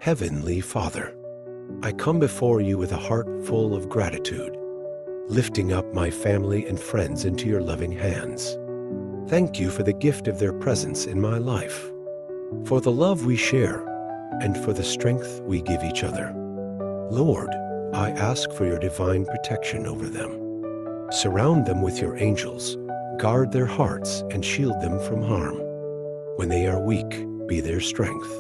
Heavenly Father, I come before you with a heart full of gratitude, lifting up my family and friends into your loving hands. Thank you for the gift of their presence in my life, for the love we share, and for the strength we give each other. Lord, I ask for your divine protection over them. Surround them with your angels, guard their hearts, and shield them from harm. When they are weak, be their strength.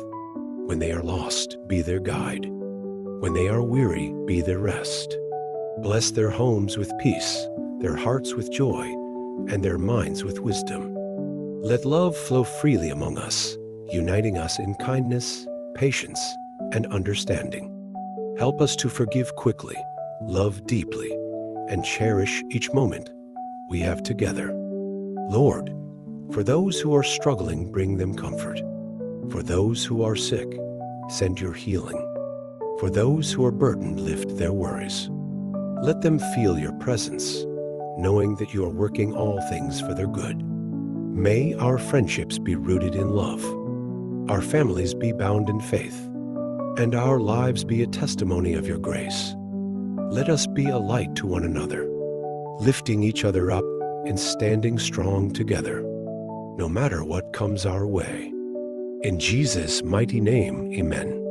When they are lost, be their guide. When they are weary, be their rest. Bless their homes with peace, their hearts with joy, and their minds with wisdom. Let love flow freely among us, uniting us in kindness, patience, and understanding. Help us to forgive quickly, love deeply, and cherish each moment we have together. Lord, for those who are struggling, bring them comfort. For those who are sick, send your healing. For those who are burdened, lift their worries. Let them feel your presence, knowing that you are working all things for their good. May our friendships be rooted in love, our families be bound in faith, and our lives be a testimony of your grace. Let us be a light to one another, lifting each other up and standing strong together, no matter what comes our way. In Jesus' mighty name, amen.